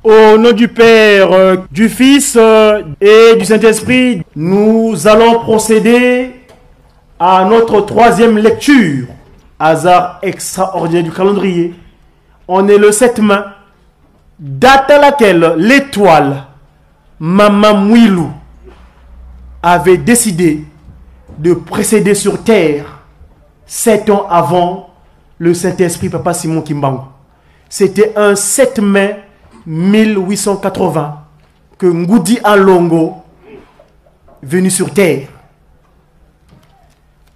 Au nom du Père, du Fils et du Saint-Esprit, nous allons procéder à notre troisième lecture. Hasard extraordinaire du calendrier. On est le 7 mai, date à laquelle l'étoile Mama Mouilou avait décidé de précéder sur terre 7 ans avant le Saint-Esprit Papa Simon Kimbangu. C'était un 7 mai 1880 que Ngoudi Alongo venu sur terre.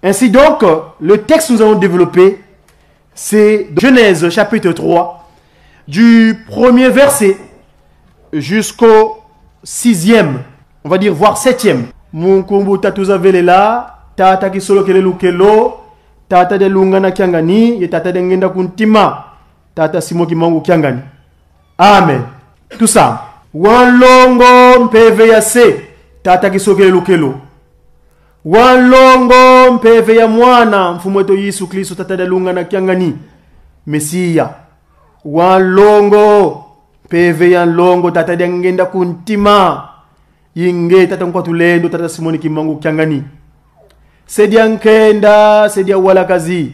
Ainsi donc, le texte que nous allons développer, c'est Genèse chapitre 3, du premier verset jusqu'au 6e, on va dire voire 7e. Mon kombo tatouza velela, tata kisolo kelelu kelo, tata de lungana kiangani, ye tata de ngenda kuntima, tata Simon Kimbangu kiangani. Amen. Tout ça. Wanlongo mpeve ya se, tata kisolo kelelu kelo. Wanlongo mpeve ya mwana, mfumo wetu Yesu Kristo tata de lungana kiangani, Mesia. Wanlongo mpeve ya longo, tata de ngenda kuntima, yinge tata mkwatulendo tata Simon Kimbangu kiangani. Sedia nkenda, sedia wala kazi.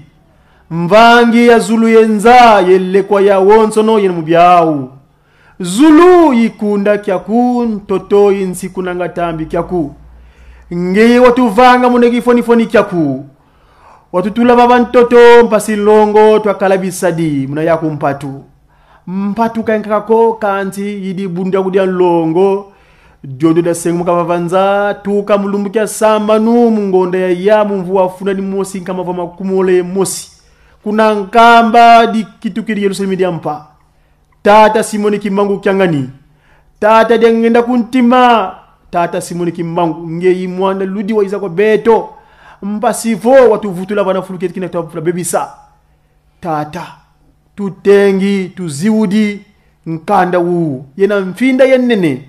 Mvangi ya Zulu yenza, yele kwa ya wonsono yen mubiau. Zulu yikunda kyaku, toto yinsi kunanga tambi kyaku. Ngeye watu vanga munegi foni kyaku. Watu tulava bantoto mpasi longo twakalabisadi muna yaku mpatu. Mpatu kankako kanti yidi bunda kudia longo. Jodo da sengu mukavavanza tuka mulumbu kya samba nu mungonda ya mumvua funa ni mosi kama vama kumole mosi. Kuna nkamba di kitu kiri Yerusalemu di ampa. Tata Simon Kimbangu kiangani. Tata dia ngenda kuntima. Tata Simon Kimbangu ngeyi mwanda ludi wa izako beto. Mpasifo watu vutula vana fuluketi kina tuwa bebisa. Tata tutengi tuziudi nkanda uu. Yena mfinda yenene.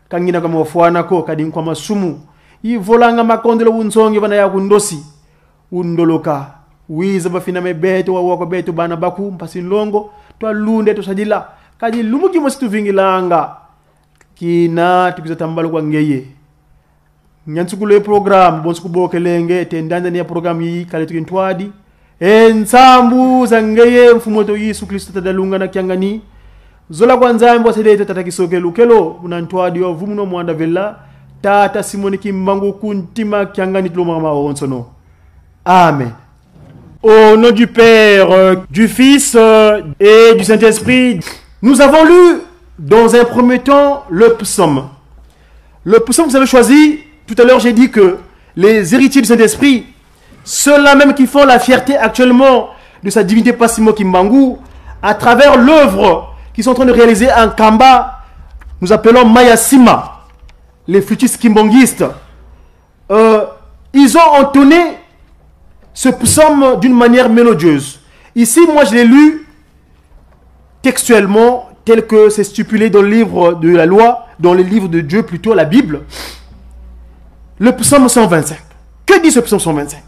Kangina kama wafuana ko kadin kwa masumu ivolanga makondelo unsongi vana ya kundosi undoloka wiza bafina mebeto wa wako beto bana baku mpasi longo to lunde to sadila kadi lumuki mositu vingilanga kina tukiza tambalo kwa ngeye nyansukule program bonsuku bokelenge tendanda ni ya program yi kale tukintwadi ensambu za ngeye mfumo to Yesu Kristo tadalunga na kiangani zola kwa nzambo sedete tata kisokelu kelo unantwadi wa vumuno mwanda vela tata Simon Kimbangu kuntima kiangani tuloma maonsono. Amen. Au nom du Père, du Fils et du Saint-Esprit, nous avons lu dans un premier temps le psaume. Le psaume que vous avez choisi, tout à l'heure j'ai dit que les héritiers du Saint-Esprit, ceux-là même qui font la fierté actuellement de sa divinité Papa Simon Kimbangu, à travers l'œuvre qui sont en train de réaliser un Kamba, nous appelons Mayasima, les flûtistes kimbanguistes. Ils ont entonné ce psaume d'une manière mélodieuse. Ici, moi, je l'ai lu textuellement, tel que c'est stipulé dans le livre de la loi, dans le livre de Dieu, plutôt la Bible. Le psaume 125. Que dit ce psaume 125?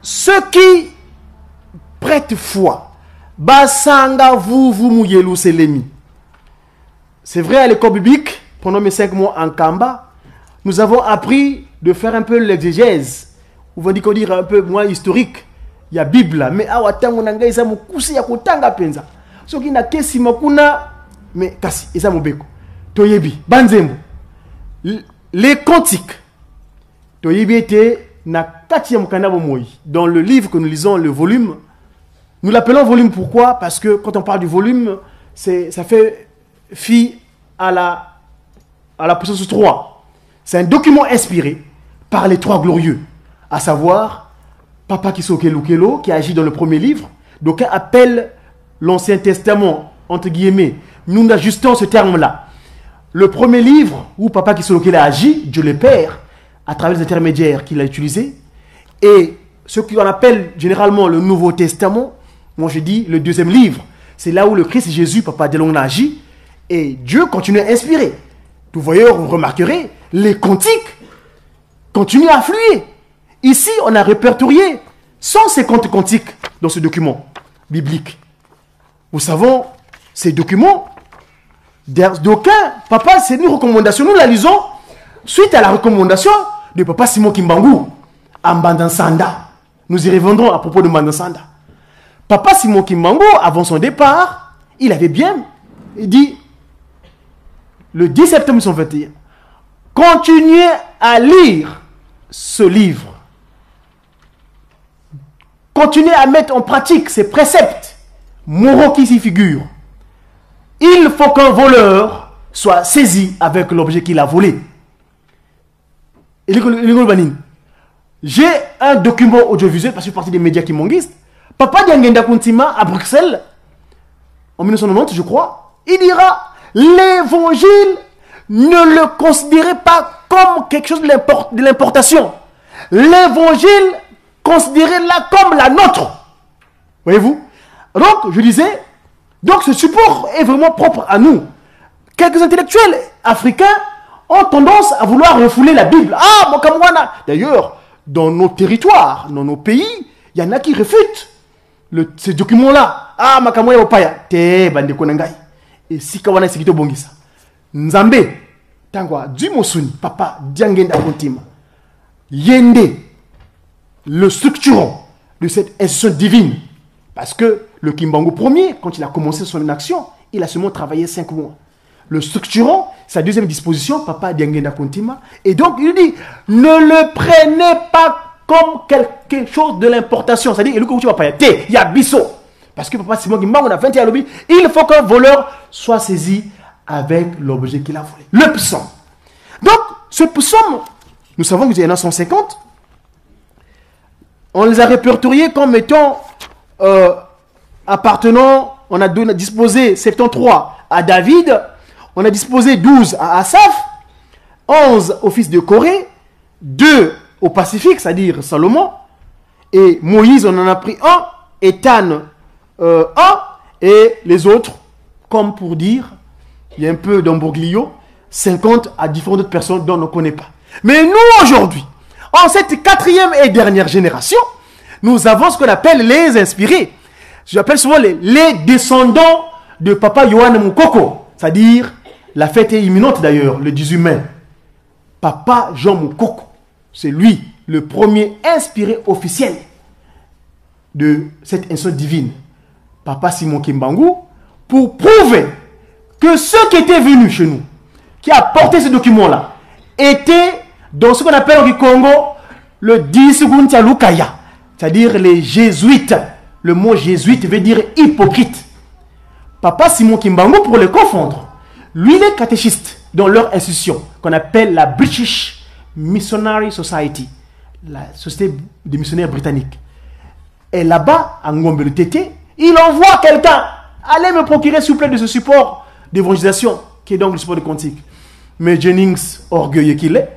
Ceux qui prêtent foi, basanga vous mouyelou selemi. C'est vrai, à l'école biblique, pendant mes 5 mois en Kamba, nous avons appris de faire un peu l'exégèse, ou va dire un peu moins historique. Il y a Bible, mais awatango nanga isa mukusi ya kutanga penza. So ki na kesi makuna, mais kasi isa mubeko. Toyebi, banzembo. Les cantiques. Toyebi était na 4e kanabo moi. Dans le livre que nous lisons, le volume, nous l'appelons volume pourquoi? Parce que quand on parle du volume, ça fait fi à la puissance 3. C'est un document inspiré par les 3 glorieux, à savoir Papa Kisokelo Kelo, qui agit dans le premier livre. Donc on appelle l'Ancien Testament, entre guillemets, nous ajustons ce terme-là. Le premier livre où Papa Kisokelo Kelo agit, Dieu le Père, à travers les intermédiaires qu'il a utilisés, et ce qu'on appelle généralement le Nouveau Testament, moi je dis le 2e livre, c'est là où le Christ Jésus, Papa Delon, agit, et Dieu continue à inspirer. Vous voyez, vous remarquerez, les cantiques continuent à affluer. Ici, on a répertorié 150 cantiques dans ce document biblique. Nous savons ces documents d'aucuns. Papa, c'est une recommandation. Nous la lisons suite à la recommandation de Papa Simon Kimbangu à Mbandansanda. Nous y reviendrons à propos de Mbandansanda. Papa Simon Kimbangu, avant son départ, il avait bien dit, le 10 septembre 1921, continuez à lire ce livre. Continuez à mettre en pratique ces préceptes moraux qui s'y figurent. Il faut qu'un voleur soit saisi avec l'objet qu'il a volé. J'ai un document audiovisuel, parce que je suis parti des médias kimonguistes. Papa Diangenda Kuntima à Bruxelles, en 1990, je crois, il dira l'évangile, ne le considérez pas comme quelque chose de l'importation. L'évangile, considérez-la comme la nôtre. Voyez-vous? Donc, je disais, donc ce support est vraiment propre à nous. Quelques intellectuels africains ont tendance à vouloir refouler la Bible. Ah, Mokamwana. D'ailleurs, dans nos territoires, dans nos pays, il y en a qui refutent ces documents-là. Ah, Makamwana Opaya. Te bande konangai. Et si kawana sikito bongisa. Nzambe. Tangwa, Dumosuni, papa, Diangenda Kontima. Yende, le structurant de cette institution divine. Parce que le Kimbangu premier, quand il a commencé son action, il a seulement travaillé 5 mois. Le structurant, sa deuxième disposition, Papa Diangenda Kontima. Et donc, il dit, ne le prenez pas comme quelque chose de l'importation. C'est-à-dire, il y a Bisso. Parce que Papa Simon Kimbangu, on a 21 lobby, il faut qu'un voleur soit saisi avec l'objet qu'il a volé. Le psaume. Donc, ce psaume, nous savons qu'il y en a 150. On les a répertoriés comme étant appartenant, on a disposé 73 à David, on a disposé 12 à Asaph, 11 au fils de Corée, 2 au Pacifique, c'est-à-dire Salomon, et Moïse, on en a pris 1, Ethan 1, et les autres, comme pour dire, il y a un peu d'embroglio, 50 à différentes autres personnes dont on ne connaît pas. Mais nous, aujourd'hui, en cette 4e et dernière génération, nous avons ce qu'on appelle les inspirés. J'appelle souvent les descendants de Papa Yohane Moukoko. C'est-à-dire, la fête est imminente d'ailleurs, le 18 mai. Papa Jean Moukoko, c'est lui, le premier inspiré officiel de cette institution divine. Papa Simon Kimbangu, pour prouver que ceux qui étaient venus chez nous, qui apportaient ce document-là, étaient dans ce qu'on appelle au Congo le Disuguntia Lukaya, c'est-à-dire les jésuites. Le mot jésuite veut dire hypocrite. Papa Simon Kimbangu, pour les confondre, lui, il est catéchiste dans leur institution, qu'on appelle la British Missionary Society, la société des missionnaires britanniques. Et là-bas, à Ngombe Tété, il envoie quelqu'un. Allez me procurer, s'il vous plaît, de ce support d'évangélisation, qui est donc le support de Quantique. Mais Jennings, orgueilleux qu'il est,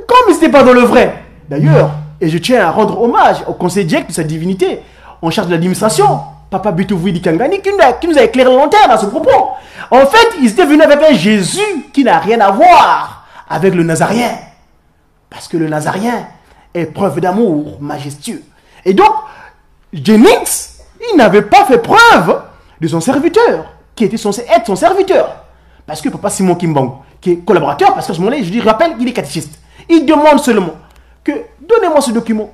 comme il n'était pas dans le vrai, d'ailleurs, et je tiens à rendre hommage au conseil direct de sa divinité, en charge de l'administration, Papa Bitouvui Dikangani, qui nous a éclairé longtemps dans ce propos. En fait, ils étaient venus avec un Jésus qui n'a rien à voir avec le Nazarien. Parce que le Nazarien est preuve d'amour majestueux. Et donc, Jennings, il n'avait pas fait preuve de son serviteur, qui était censé être son serviteur. Parce que Papa Simon Kimbangu, qui est collaborateur, parce qu'à ce moment-là, je lui rappelle, il est catéchiste. Il demande seulement que, donnez-moi ce document,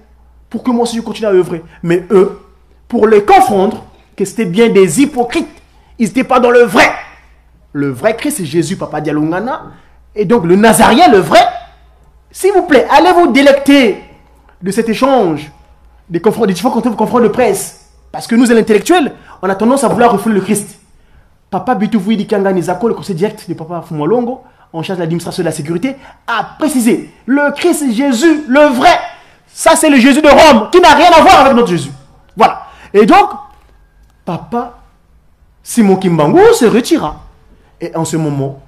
pour que moi aussi je continue à œuvrer. Mais eux, pour les confondre, que c'était bien des hypocrites. Ils n'étaient pas dans le vrai. Le vrai Christ, c'est Jésus, Papa Dialungana. Et donc, le Nazarien, le vrai, s'il vous plaît, allez vous délecter de cet échange, des différents confrères de presse. Parce que nous, l'intellectuel, on a tendance à vouloir refouler le Christ. Papa Bitouvui Dikangani Zako, le conseil direct de Papa Fumolongo, en charge de l'administration de la sécurité, a précisé le Christ, c'est Jésus, le vrai. Ça, c'est le Jésus de Rome, qui n'a rien à voir avec notre Jésus. Voilà. Et donc, Papa Simon Kimbangu se retira. Et en ce moment,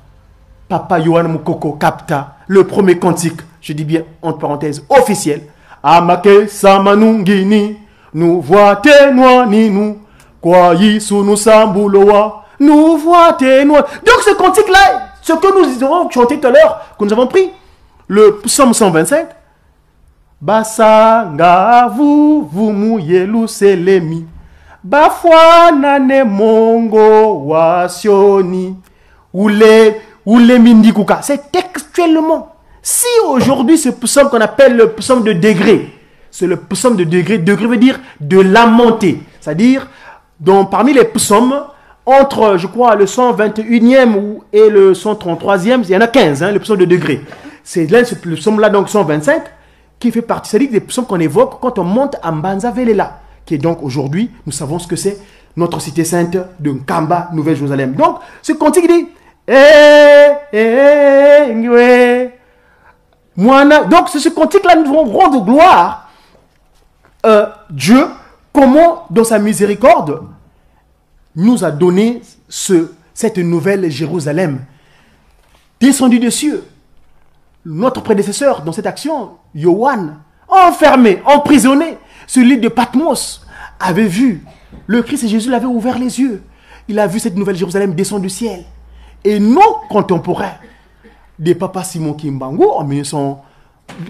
Papa Yohane Moukoko capta le premier cantique, je dis bien entre parenthèses, officiel. Amake Samanungini, nous voit ténois ni nous, quoi yisu nous sambuloa, nous voit ténois. Donc ce cantique-là, ce que nous avons chanté tout à l'heure, que nous avons pris, le psaume 125, Basanga vous mouillez selemi. Bafwana ne mongo wa sioni. Oule mindikuka. C'est textuellement. Si aujourd'hui ce psaume qu'on appelle le psaume de degré, c'est le psaume de degré, degré veut dire de lamenter. C'est-à-dire, parmi les psaumes, entre, je crois, le 121e et le 133e, il y en a 15, hein, le psaume de degré. C'est le psaume-là, donc 125, qui fait partie, c'est-à-dire des psaumes qu'on évoque quand on monte à Mbanza Velela, qui est donc aujourd'hui, nous savons ce que c'est, notre cité sainte de Nkamba, Nouvelle-Jérusalem. Donc, ce cantique dit, donc, c'est ce cantique-là, nous devons rendre gloire Dieu, comment, dans sa miséricorde, nous a donné cette nouvelle Jérusalem, descendue des cieux. Notre prédécesseur, dans cette action, Yohan, enfermé, emprisonné, sur l'île de Patmos, avait vu, le Christ et Jésus l'avaient ouvert les yeux. Il a vu cette nouvelle Jérusalem descendre du ciel. Et nos contemporains, des papas Simon Kimbangu, en 1900,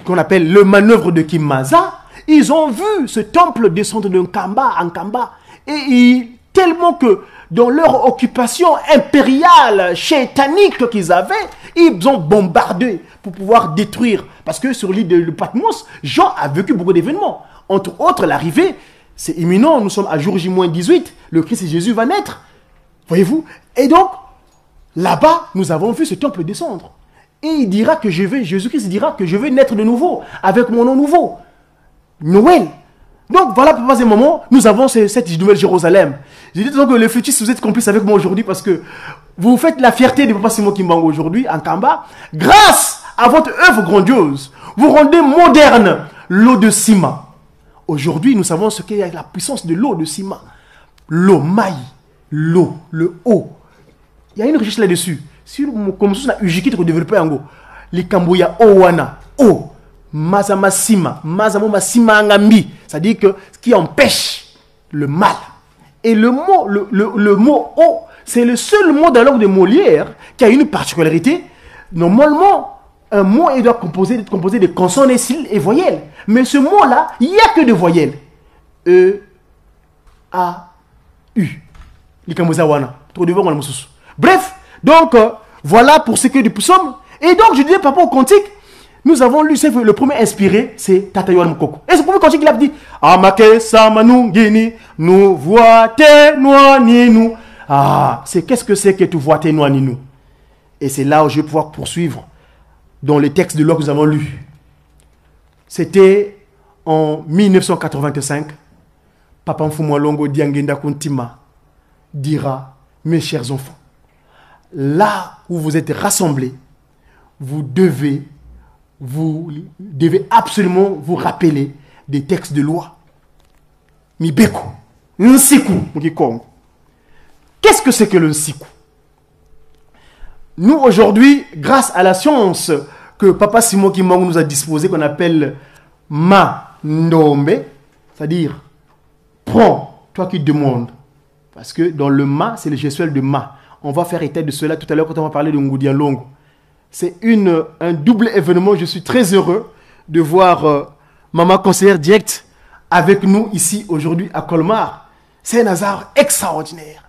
qu'on appelle le manœuvre de Kimmaza, ils ont vu ce temple descendre de Nkamba en Nkamba. Et tellement que dans leur occupation impériale, chétanique qu'ils avaient, ils ont bombardé pour pouvoir détruire. Parce que sur l'île de Patmos, Jean a vécu beaucoup d'événements. Entre autres, l'arrivée, c'est imminent, nous sommes à jour J-18, le Christ et Jésus va naître. Voyez-vous? Et donc, là-bas, nous avons vu ce temple descendre. Et il dira que Jésus-Christ dira que je vais naître de nouveau, avec mon nom nouveau. Noël. Donc voilà, pour passer un moment, nous avons cette nouvelle Jérusalem. Je dis donc que les futistes, vous êtes complices avec moi aujourd'hui parce que vous faites la fierté de Papa Simon Kimbangu aujourd'hui, en Kamba, grâce à votre œuvre grandiose. Vous rendez moderne l'eau de Sima. Aujourd'hui, nous savons ce qu'est la puissance de l'eau de Sima. L'eau, maï, l'eau, le eau. Il y a une recherche là-dessus. Comme ça, on a eu qui développé en go. Les Kamboya, Owana, eau. Mazama Sima, Mazama Sima Angambi. C'est-à-dire que ce qui empêche le mal. Et le mot eau, c'est le seul mot dans la langue de Molière qui a une particularité. Normalement, un mot il doit être composé de consonnes et voyelles. Mais ce mot-là, il n'y a que de voyelles. E, A, U. Bref, donc, voilà pour ce qui est du psaume. Et donc, je disais, papa, au cantique, nous avons lu, c'est le premier inspiré, c'est Tata Yohan Mukoko. Et ce premier cantique, il a dit, Amake Samanu Gini, nous voite noani nous. Ah, qu'est-ce que c'est que tu voite noani nous? Et c'est là où je vais pouvoir poursuivre dans les textes de loi que nous avons lus. C'était en 1985. Papa Mfumwalongo Diangenda Kuntima dira, mes chers enfants, là où vous êtes rassemblés, vous devez absolument vous rappeler des textes de loi. Mibeko, Nsiku, qu'est-ce que c'est que le Nsiku? Nous, aujourd'hui, grâce à la science que Papa Simon Kimbangu nous a disposée, qu'on appelle Ma Ndombe, c'est-à-dire, prends, toi qui demandes. Parce que dans le Ma, c'est le gestuel de Ma. On va faire état de cela tout à l'heure quand on va parler de Ngoudia Longo. C'est un double événement. Je suis très heureux de voir Maman conseillère directe avec nous ici aujourd'hui à Colmar. C'est un hasard extraordinaire.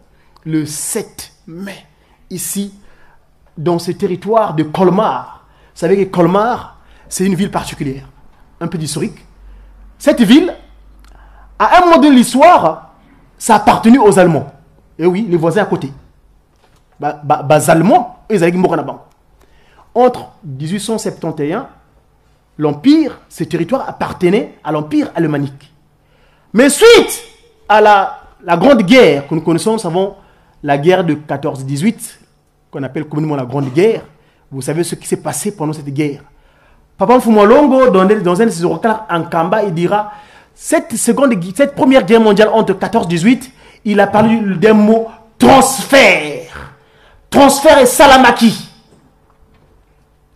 Le 7 mai, ici, dans ce territoire de Colmar. Vous savez que Colmar, c'est une ville particulière, un peu d'historique. Cette ville, à un moment de l'histoire, ça appartenait aux Allemands. Et oui, les voisins à côté. Les Allemands, ils avaient Moranaban. Entre 1871, l'Empire, ce territoire appartenait à l'Empire alémanique. Mais suite à la Grande Guerre que nous connaissons, nous savons la guerre de 14-18, qu'on appelle communément la Grande Guerre. Vous savez ce qui s'est passé pendant cette guerre. Papa Mfumwalongo, dans un de ses oracles en Kamba, il dira, cette première guerre mondiale entre 14-18, il a parlé d'un mot transfert. Transfert et salamaki.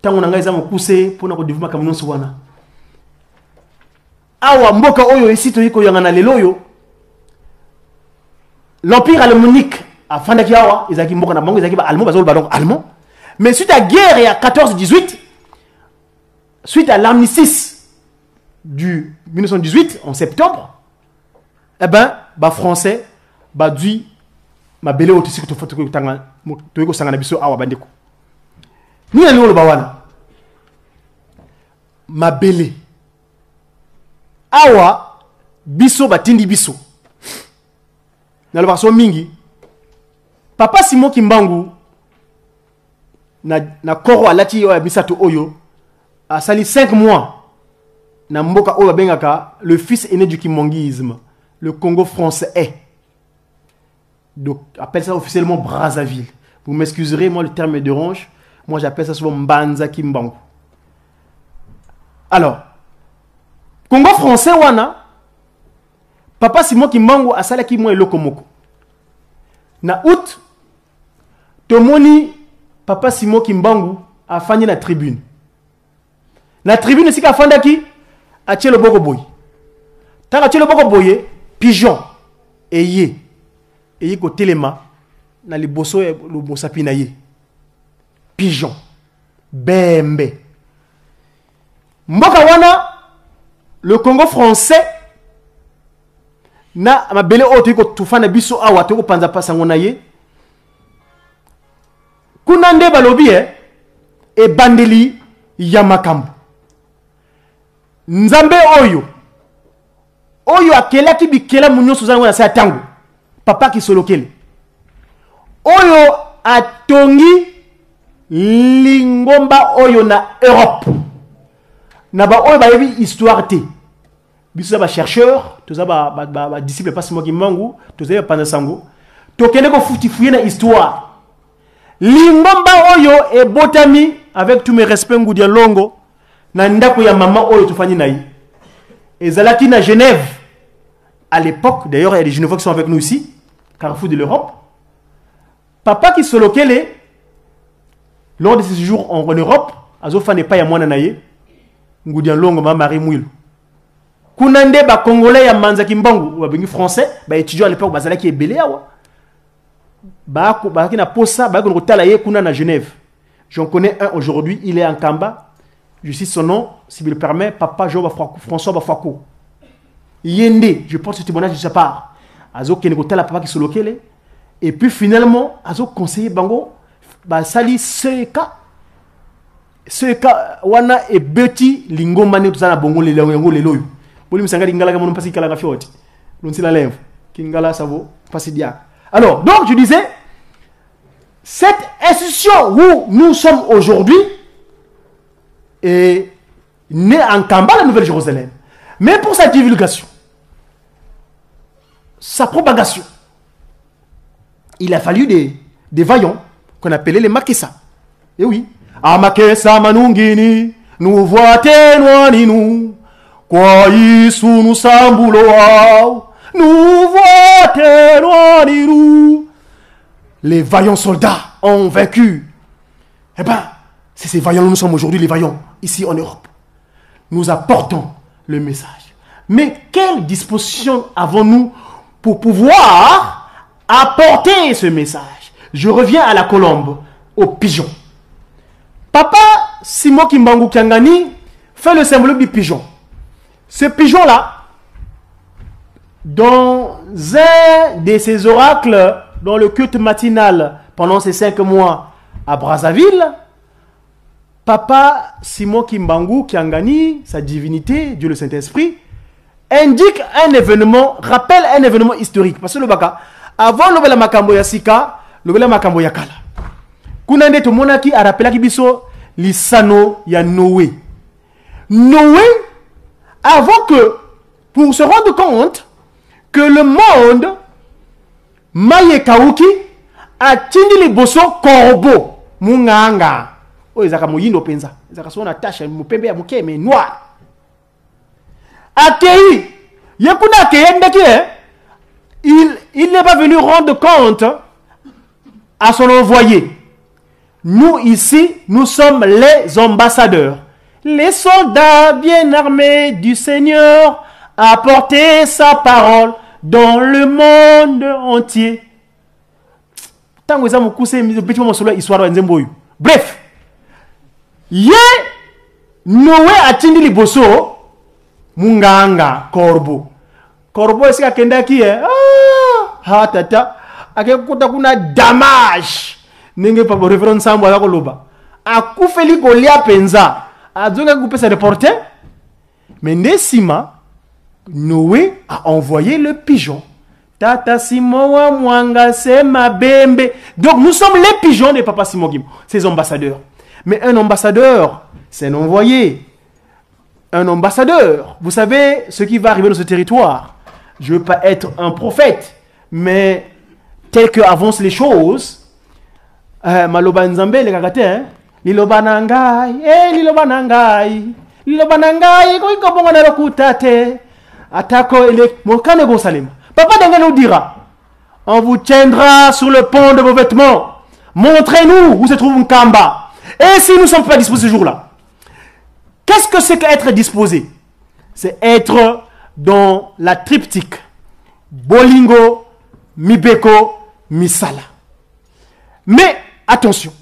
Tant on a eu poussé pour nous développer comme nous sommes. Awa mboka oyo ici to yiko yangana leloyo. L'empire alémanique a fandaki awa, izaki mboka na bango, izaki ba allemand, bazol balong allemand. Mais suite à la guerre et à 14-18, suite à l'armistice du 1918 en septembre, eh ben, français badui mabele otisi ko tofato ko tanga to ko sangana biso awa bandeko ni na lolo bawana mabele awa biso batindi biso na lo baso mingi papa Simon Kimbangu na koro alati yo ya bisato oyo asali 5 mois na mboka oyo bengaka le fils aîné du kimbanguisme, le Congo français. Donc appelle ça officiellement Brazzaville. Vous m'excuserez, moi le terme est dérange. Moi j'appelle ça souvent Mbanza Kimbangu. Alors Congo français wana papa Simon Kimbangu asala ki moi lokomoko. Na août tomoni papa Simon Kimbangu a fani na tribune. La tribune c'est qu'a fandaki a tchelo boko boy. Tanga tchelo boko boye pigeon eye ko telema na liboso lo bosapi na ye. Pigeon bembe. Mboka wana le Congo français na mabele oto ko tufana biso awa to ko panza pasa ngona ye. Kuna nde balobi e bandeli ya makambo. Nzambe oyo akela ki bikela munyoso zango na sa tango papa ki solokele oyo atongi lingomba oyo na Europe na ba oyo ba yebi histoire te biso ba chercheur toza ba disciple pas Simon Kimbangu toza ba panda sango tokende ko futifuye na histoire lingomba oyo e botami avec tous mes respects Ngudia Longo na ndako ya mama oyo tofani na yi ezalaki na Genève à l'époque. D'ailleurs il y a des Genevois qui sont avec nous ici, carrefour de l'Europe. Papa qui solokele lors de ses séjours en Europe azofa ne pas ya mwana na ye Ngudia Longo ma Marie Mouilou kunande ba congolais ya Manza Kimbangu ba bengi français ba étudiant à l'époque bazalaki ebele awa ba ki na posa ba ko tala ye kuna na Genève. J'en connais un aujourd'hui, il est en Kamba. Je cite son nom, si vous le permet, Papa François Bafako. Yende, je porte ce témoignage de sa part. Azo Kenekota la papa qui se lokele. Et puis finalement, Azo conseiller Bango, Sali Seka wana et Betty Lingo Mane tout ça na Bongo les loyo. Boli misanga Lingala Gamono Pasi Kalanga Fioti. L'on la lèvre. Kingala Savo, Pasidia. Alors, donc je disais, cette institution où nous sommes aujourd'hui est née en Kamba, la Nouvelle-Jérusalem. Mais pour sa divulgation, sa propagation, il a fallu des vaillants qu'on appelait les Makessa. Et oui. Amakessa manungini, nous voitons nous, quoi isu nous sambulo, nous voitons nous. Les vaillants soldats ont vaincu. Eh bien, c'est ces vaillants, nous sommes aujourd'hui les vaillants, ici en Europe. Nous apportons le message. Mais quelle disposition avons-nous pour pouvoir apporter ce message? Je reviens à la colombe, au pigeon. Papa Simon Kimbangu Kiangani fait le symbole du pigeon. Ce pigeon-là, dans un de ses oracles, dans le culte matinal, pendant ces 5 mois à Brazzaville, Papa Simon Kimbangu Kiangani, sa divinité, Dieu le Saint-Esprit, indique un événement, rappelle un événement historique. Parce que le baka, avant le bela makambo ya sika, le bela makambo ya kala. Kunande to monaki a rappelé biso l'isano ya Noé. Noé, avant que, pour se rendre compte que le monde Maye Kauki a tindi les bosso corbeau munganga. Oh, ezaka moyindo penza. Ezaka sona tache mupembe ya muke mais noir. Akei, yekuna akeyendeki il n'est pas venu rendre compte à son envoyé. Nous ici, nous sommes les ambassadeurs. Les soldats bien armés du Seigneur apporter sa parole dans le monde entier. Bref, ye Noé a tindi liboso munganga corbeau. Corbeau est-ce qu'il a qui est ha tata akekuta kuna damage nenge pa reverend Sambo akoloba akufeli kolia penza azonga kupesa reporter mais Nesima Noé a envoyé le pigeon. Tata Simoa Mwanga Sema Bembe. Donc nous sommes les pigeons de Papa Simon Gim, ces ambassadeurs. Mais un ambassadeur, c'est un envoyé. Un ambassadeur, vous savez ce qui va arriver dans ce territoire. Je ne veux pas être un prophète, mais tel que avancent les choses, Maloba Nzambe, les kagate, Liloba Nangai, Liloba Nangai, Liloba Nangai, Koiko Bonga Kutate, Atako ele Mokane Gonsalem. Papa Denga nous dira, on vous tiendra sur le pont de vos vêtements. Montrez-nous où se trouve un Kamba. Et si nous ne sommes pas disposés ce jour-là, qu'est-ce que c'est qu'être disposé? C'est être dans la triptyque Bolingo, Mibeko, Misala. Mais attention,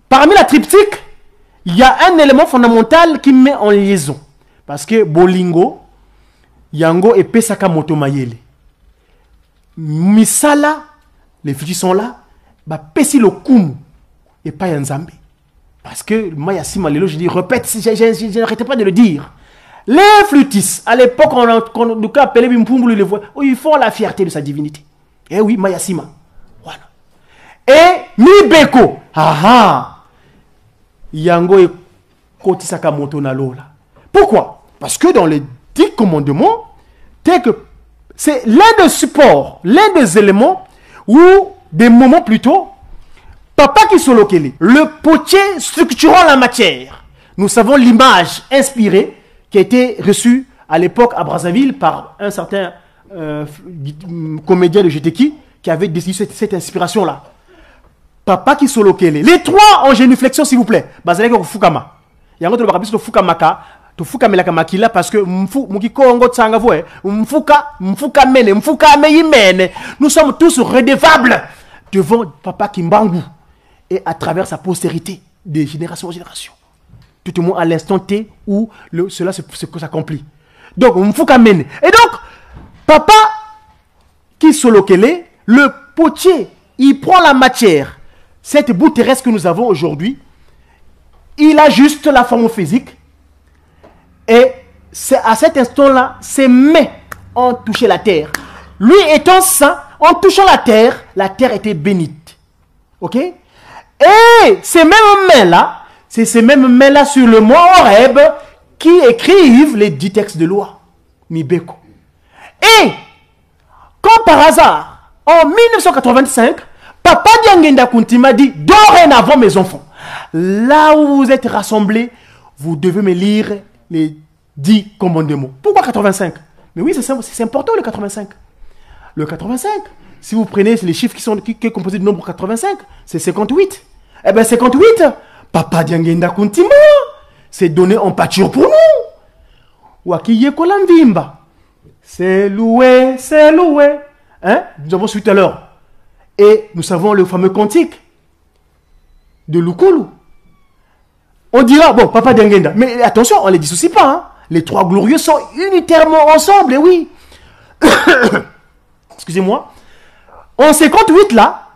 parmi la triptyque, il y a un élément fondamental qui met en liaison. Parce que Bolingo, Yango et Pesaka Motomayele. Misala, les filles sont là, bah Pesi le Kumu et pas Yanzambe. Parce que Mayasima Lelo, je dis, répète, je n'arrêtais pas de le dire. Les flûtistes, à l'époque, on nous appelait Bimpumbulu, les voix, ils font la fierté de sa divinité. Eh oui, Mayasima. Voilà. Et Mibeko, Yango et Kotisaka Motonalola. Pourquoi? Parce que dans les 10 commandements, tel que c'est l'un des supports, l'un des éléments, ou des moments plutôt, Papa Kisolokele, le potier structurant la matière. Nous savons l'image inspirée qui a été reçue à l'époque à Brazzaville par un certain comédien de GTK qui avait décidé cette inspiration-là. Papa Kisolokele. Les trois en génuflexion, s'il vous plaît. Bazalek Fukama. Il y a un autre Fukamaka. Tu fuka melaka makila parce que mukiko tsanga voe mfuka mene mfuka meyimene. Nous sommes tous redevables devant Papa Kimbangu et à travers sa postérité de génération en génération. Tout au moins à l'instant T où cela s'accomplit. Donc mfuka mene. Et donc Papa Kisolokele, le potier, il prend la matière, cette boue terrestre que nous avons aujourd'hui, il a juste la forme physique. Et c'est à cet instant-là, ses mains ont touché la terre. Lui étant saint, en touchant la terre était bénite. Ok? Et ces mêmes mains-là, c'est ces mêmes mains-là sur le mont Horeb qui écrivent les 10 textes de loi. Mibeko. Et, comme par hasard, en 1985, Papa Diangenda Kuntima dit, dorénavant mes enfants, là où vous êtes rassemblés, vous devez me lire les 10 commandements. Pourquoi 85? Mais oui, c'est important le 85. Le 85, si vous prenez les chiffres qui est composé du nombre 85, c'est 58. Eh bien 58, Papa Diangenda Kuntima, c'est donné en pâture pour nous. Wakiye Kolamvimba, c'est loué, c'est loué. Hein? Nous avons su tout à l'heure. Et nous savons le fameux cantique de Lukulu. On dira, bon, Papa Diangenda, mais attention, on ne les dissocie pas. Hein. Les trois glorieux sont unitairement ensemble, et oui. Excusez-moi. En 58, là,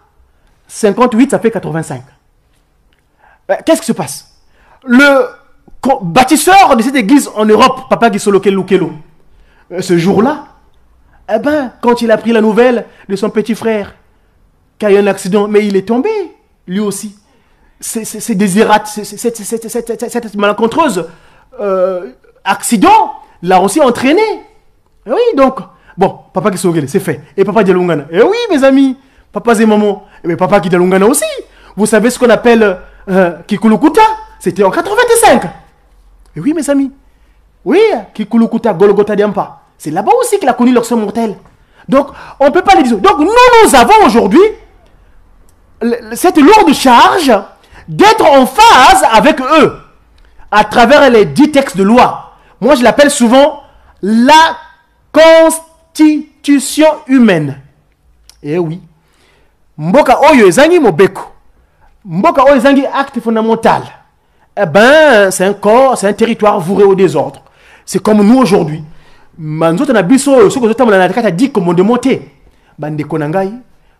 58, ça fait 85. Qu'est-ce qui se passe? Le bâtisseur de cette église en Europe, Papa Gisolokele Lukelo, ce jour-là, eh ben, quand il a pris la nouvelle de son petit frère, qui a eu un accident, mais il est tombé, lui aussi. C'est désirate, cette malencontreuse accident l'a aussi entraîné. Et oui, donc, bon, Papa Gisolokele, c'est fait. Et Papa Dialungana, et oui, mes amis, Papa et maman, et Papa Dialungana aussi. Vous savez ce qu'on appelle Kikulukuta? C'était en 85. Et oui, mes amis. Oui, Kikulukuta, Golgotha Diampa. C'est là-bas aussi qu'il a connu leur sang mortel. Donc, on ne peut pas les dire. Donc, nous avons aujourd'hui cette lourde charge d'être en phase avec eux à travers les 10 textes de loi. Moi, je l'appelle souvent la constitution humaine. Eh oui. Mboka oyo ezangi mobeko. Mboka oyo ezangi acte fondamental. Eh ben, c'est un corps, c'est un territoire voué au désordre. C'est comme nous aujourd'hui. Manzoto na biso, ce que nous avons dit commandement. bande konangai,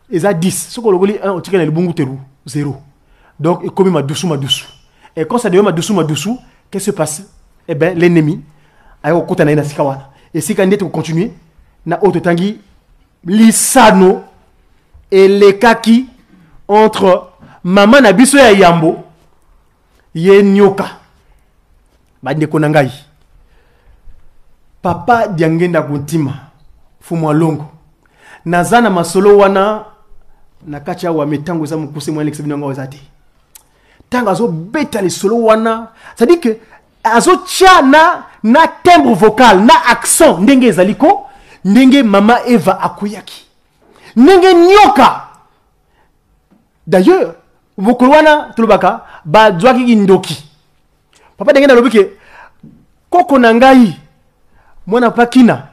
ils a 10. Ce qu'on a dit, on tire le bon teru, 0. Donc, il commet ma doucou. Et quand ça devient ma doucou, qu'est-ce qui se passe? Eh bien, l'ennemi, a eu côté na sikawana. Et si quand on continue, na autre tangi, l'isano et les kaki entre maman na biso ya yambo, ye nyoka. Bande konangai. Papa diangenda kuntima, fumwa longo. Nazana masolo wana, na kacha wa metango za mukuse mwa Alex Binonga wazati. Tanga zo beta les solo wana, ça dit que azo tia na timbre vocal, na accent, ndenge zaliko, ndenge mama Eva akuyaki. Ndenge nyoka. D'ailleurs, vokolwana tulubaka ba dwaki indoki. Papa dengena lobike koko nangai mwana pakina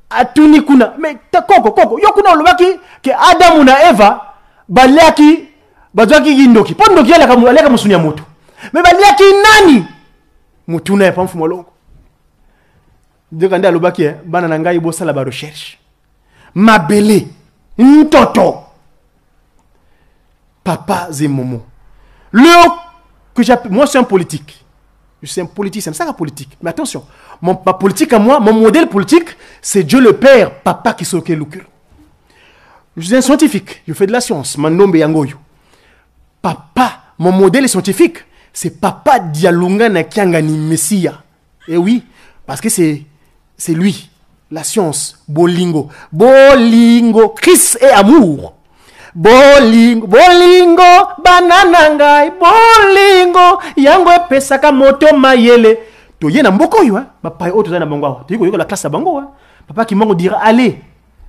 atuni kuna mais ta koko yokuna lobaki ke Adamu na Eva baliaki badwaki indoki pondoki aleka musunya moto mais baliaki nani mutuna ya pamfu molongo ndekanda lobaki bana nangai bo sala ba recherche mabele ntoto papa Zemomo que j'appelle moi c'est un politique. Je suis un politicien, c'est ça la politique. Mais attention, ma politique à moi, mon modèle politique, c'est Dieu le Père, papa qui s'occupe le cœur. Je suis un scientifique, je fais de la science, Manombe Yangoyo. Papa, mon modèle scientifique, c'est papa Dialunga Nakiangani Messia. Et oui, parce que c'est lui, la science, Bolingo. Bolingo, Christ et amour. Bolingo, bananangai, bolingo, yango pesaka moto mayele. To yena mboko yo, papa oto na bango. Tu la classe à bango. Papa qui m'en dira allez,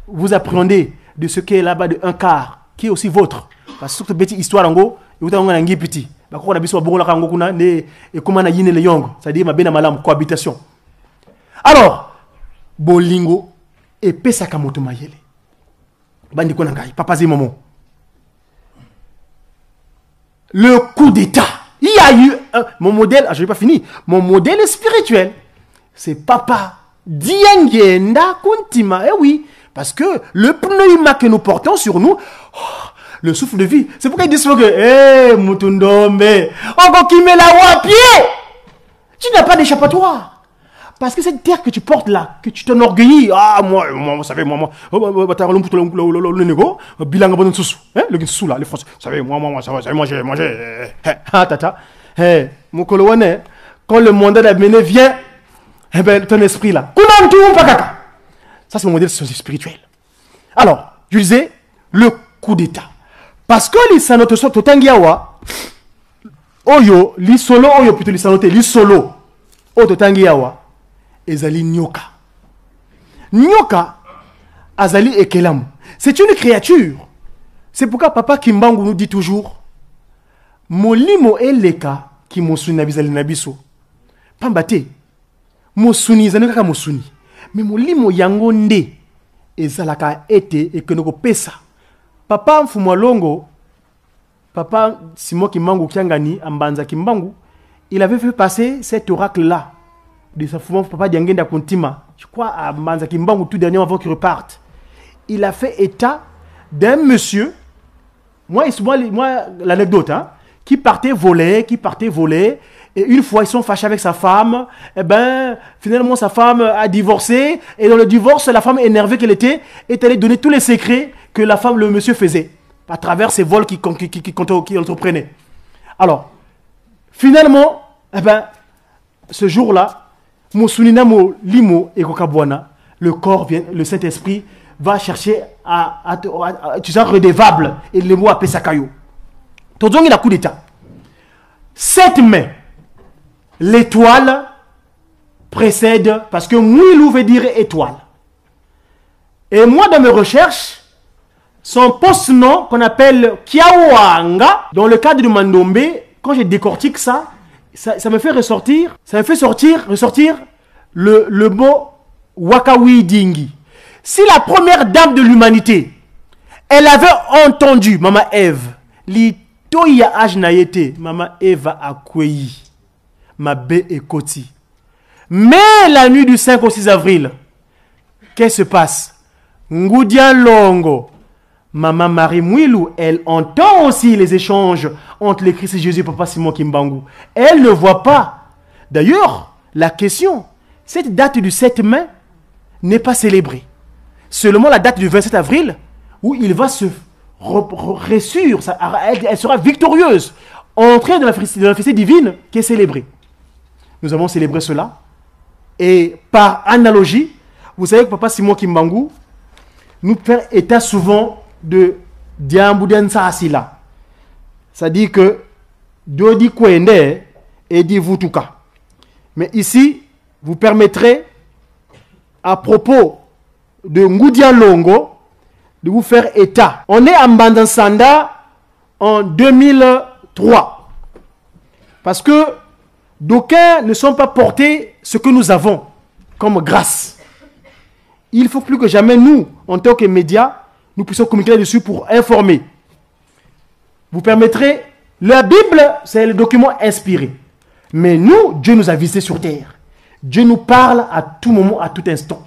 vous apprenez de ce qui est là-bas de un quart, qui est aussi votre. Parce que surtout petite histoire ango, vous avez un petit. Ba ko na biso bongo la kango kuna ne et comment na yine le yongo, c'est-à-dire ma bena malam cohabitation. Alors, bolingo et pesaka moto mayele. Bandi konangai, papa Zemomo. Le coup d'état. Il y a eu mon modèle, je n'ai pas fini. Mon modèle spirituel, c'est papa Diangenda Kuntima. Eh oui, parce que le pneuma que nous portons sur nous, le souffle de vie, c'est pourquoi ils disent que, Mutundombe, encore qui met la voix à pied, tu n'as pas d'échappatoire. Parce que cette terre que tu portes là, que tu t'enorgueillis, moi, vous savez, moi, le négo, bilan bon sous, le sous là, les Français, vous savez, moi, ça va, manger, tata, mon coloane, quand le mandat d'amener vient, ben, ton esprit là, ça c'est mon modèle spirituel. Alors, je disais, le coup d'état. Parce que les sanotes sont au Tangiawa, oyo, li solo, oyo, plutôt les sanotes, li solo, au Tangiawa. Ezali nyoka. Nyoka, azali ekelam. C'est une créature. C'est pourquoi papa Kimbangu nous dit toujours Molimo eleka ki mosuni na bizali na biso. Pambate. Mosuni zanaka mosuni. Mais molimo yango nde ezalaka ete ekenoko pesa. Papa Mfumwalongo, papa Simon Kimbangu Kiangani Ambanza Kimbangu, il avait fait passer cet oracle là. De sa femme, papa Diangenda Kuntima, je crois à Manza Kimbangu tout dernièrement avant qu'il reparte. Il a fait état d'un monsieur, moi l'anecdote, qui partait voler, et une fois ils sont fâchés avec sa femme, et ben finalement sa femme a divorcé, et dans le divorce, la femme énervée qu'elle était, est allée donner tous les secrets que la femme, le monsieur faisait, à travers ces vols qu'il entreprenait. Alors, finalement, eh ben, ce jour-là, Mosuninamo limo et kokabwana, le corps vient, le Saint-Esprit va chercher tu sais, redevable et le mot à Pesakayo. Tozongi la coup d'état. 7 mai, l'étoile précède, parce que Mouilou veut dire étoile. Et moi, dans mes recherches, son post-nom qu'on appelle Kiawanga, dans le cadre de Mandombe, quand je décortique ça me fait ressortir, ressortir le mot Wakawi Dingi. Si la première dame de l'humanité, elle avait entendu Maman Ève, li toya ajnaïete, Maman Ève a kweyi, ma bé et mais la nuit du 5 au 6 avril, qu'est-ce qui se passe? Ngoudia Longo, Maman Marie Mouilou, elle entend aussi les échanges entre les Christ et Jésus et Papa Simon Kimbangu. Elle ne voit pas. D'ailleurs, la question, cette date du 7 mai n'est pas célébrée. Seulement la date du 27 avril, où il va se réussir, elle sera victorieuse, entrer dans la fête divine qui est célébrée. Nous avons célébré cela. Et par analogie, vous savez que Papa Simon Kimbangu nous fait état souvent de Diambouden Saasila. Ça dit que Dodi Kwende et dit Vutuka. Mais ici, vous permettrez, à propos de Ngoudia Longo, de vous faire état. On est en Bandansanda en 2003. Parce que d'aucuns ne sont pas portés ce que nous avons comme grâce. Il faut plus que jamais nous, en tant que médias, nous puissions communiquer là-dessus pour informer. Vous permettrez, la Bible, c'est le document inspiré. Mais nous, Dieu nous a visités sur terre. Dieu nous parle à tout moment, à tout instant.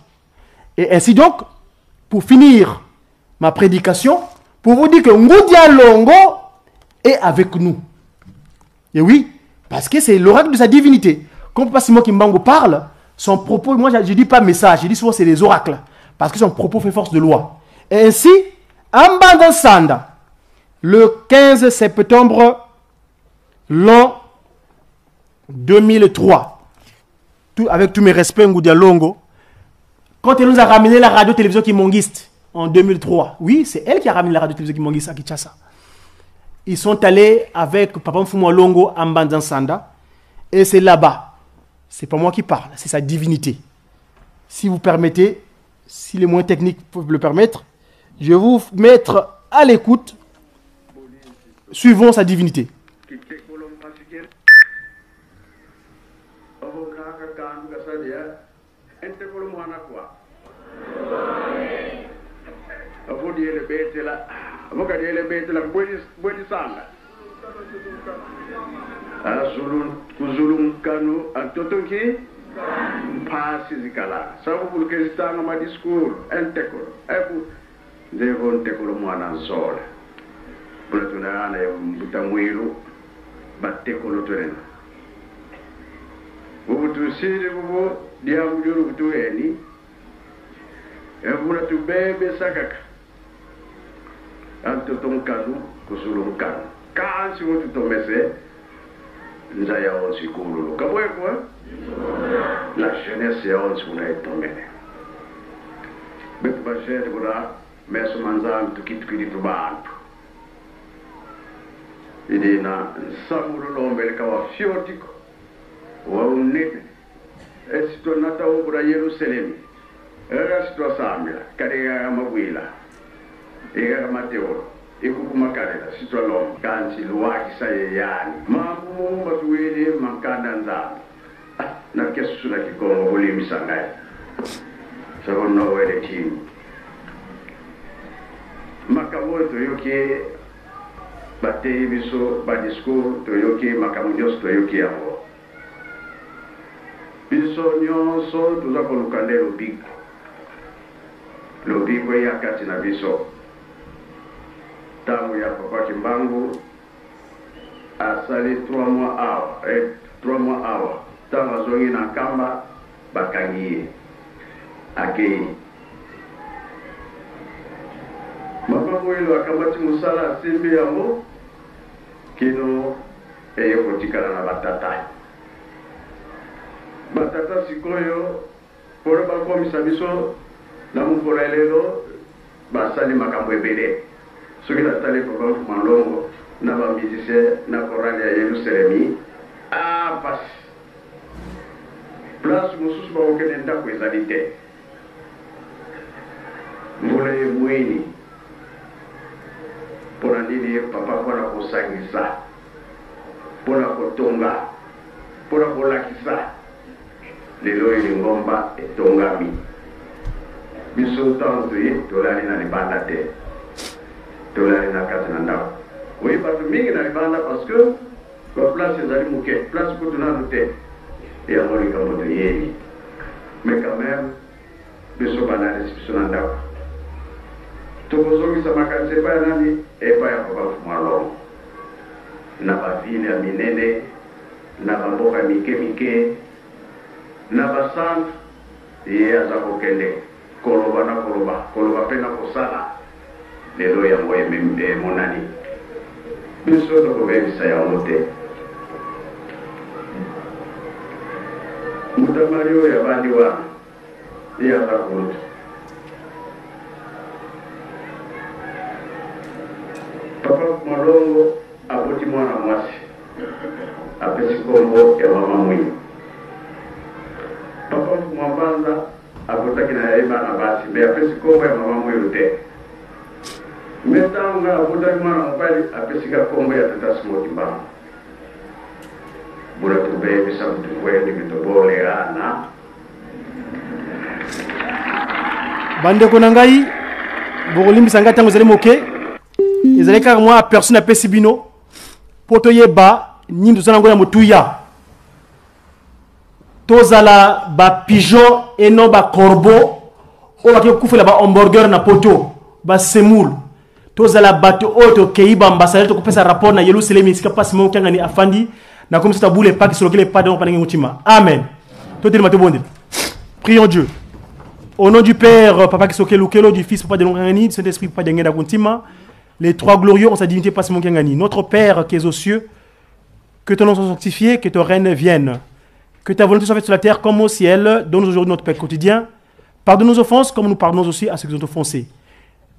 Et ainsi donc, pour finir ma prédication, pour vous dire que Ngoudia Longo est avec nous. Et oui, parce que c'est l'oracle de sa divinité. Comme Papa Simon Kimbangu parle, son propos, moi je ne dis pas message, je dis souvent c'est les oracles. Parce que son propos fait force de loi. Et ainsi, en Bandansanda, le 15 septembre l'an 2003, avec tous mes respects, Ngoudia Longo, quand elle nous a ramené la radio-télévision Kimongiste en 2003, oui, c'est elle qui a ramené la radio-télévision Kimongiste à Kinshasa. Ils sont allés avec Papa Mfumo Longo en Bandansanda, et c'est là-bas. C'est pas moi qui parle, c'est sa divinité. Si vous permettez, si les moyens techniques peuvent le permettre, je vais vous mettre à l'écoute, suivant sa divinité. Kuzulum kanu antotonki pasi zikala sabu bulkezitanga ma discours entekolo ebu devon tekolo mwana nsola bulatuna ana butamwilu batekolo torena bubutu sire bubu diamu juru butu eni ebulatu bebe sakaka antoton kanu kuzulum kanu kansi wotu tomese nzaya onsi kululu kabwe quoi la jeunesse ya onsi kuna etongene betu bajere bura meso manzam tukituki tubantu idina samuru lombele kawa fiotiko wa unete esito nata ubura Yerusalem era sito samira kare mabwila ega mateo ikukuma karela sitolom kansi luwaki saye yani mamu matuwele mankanda nzambe na kesu na kikongo buli misangai sabo no wele team makamoto yoke batei biso badisco to yoke makamunyo to yoke yango biso nyonso tuzakolukande lobiko yakati na biso tangu ya Papa Kimbangu asali 3 mois awa tangu azongi na kamba bakangiye akei mabango ilo akabati musala asimbi yango kino eye kotikala na batata sikoyo poro bakomisa biso na mukolo lelo basali makambo ebele soki natali Papa Mfumo Longo na bamisicien na korali ya Yerusalemi pasi place mosusu bakokende ndako ezali te mbula emweni mpona nini papa mpona kosangisa mpona kotonga mpona kolakisa lelo elingomba etongami biso ntango toye tolali na libanda te tolali na kati na ndako oyi bato mingi na libanda parce que baplace ezali moke place kutu nano te yango likambo toyebi mais quand même biso banalisi biso na ndako tokozongisa makanisa epai ya nani? Epai ya Papa Malongo na bavile ya minene na bamboka mike na basantre ye aza kokende koloba na koloba mpe na kosala lelo yango emonani biso tokobebisa yango te. Mutamari oyo abandi wana ye aza kulutu Papa Malongo aboti mwana mwasi apesi kombo ya mama mwinyi. Papa Mwabanza abotaki na yeba na basi me apesi kombo ya mama mwinyi te. Metanga abotaki mwana mobali apesika kombo ya tata Simoti Mbamba. Bura tubebisa mtukweli bitobole ana bandeko na ngai bokolimbisa ngai ntango ezali moke ezali kaka mwa personne apesi bino po toyeba nini tozala yango ya motuya tozala bapigeon eno bacorbeau oyo baki kokufela bahamburger na poto basemoule tozala bato oyo tokei baambassadeur tokopesa rapport na Yerusalemi esika mpasi moko kyangani afandi na komisa tabule epaki solokele epa dongo panenge motima. Amen. Totelema tobondela. Prions Dieu. Au nom du Père, Papa Kisokelo Kelo, du Fils, Papa de Longangani, du Saint-Esprit, Papa de Ngenda Kuntima, les trois glorieux en sa divinité, Papa Simon Kangani. Notre Père qui es aux cieux, que ton nom soit sanctifié, que ton règne vienne, que ta volonté soit faite sur la terre comme au ciel. Donne-nous aujourd'hui notre pain quotidien. Pardonne nos offenses comme nous pardonnons aussi à ceux qui nous ont offensés.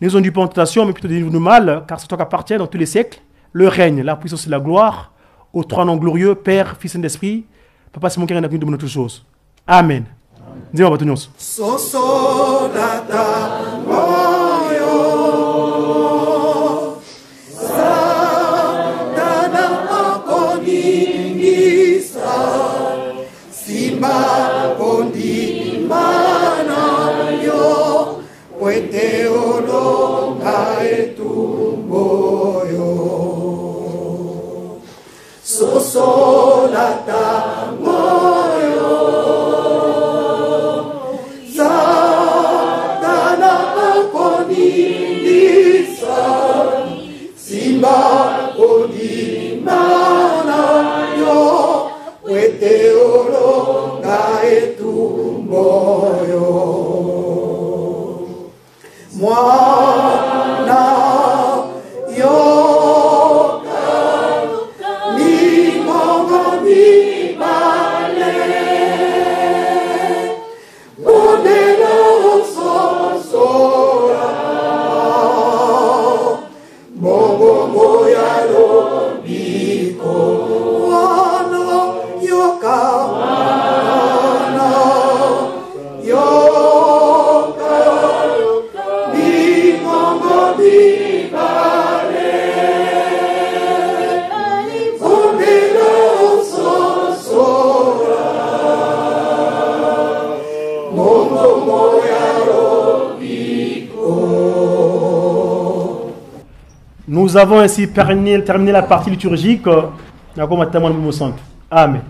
Ne nous induis pas en tentation, mais plutôt délivre-nous du mal, car c'est toi qui appartient dans tous les siècles le règne, la puissance et la gloire, aux trois noms glorieux, Père, Fils et Saint-Esprit. Papa Simon Kangani a venu de toutes choses. Amen. Dis-moi, Batunios. Nous avons ainsi terminé la partie liturgique. Amen.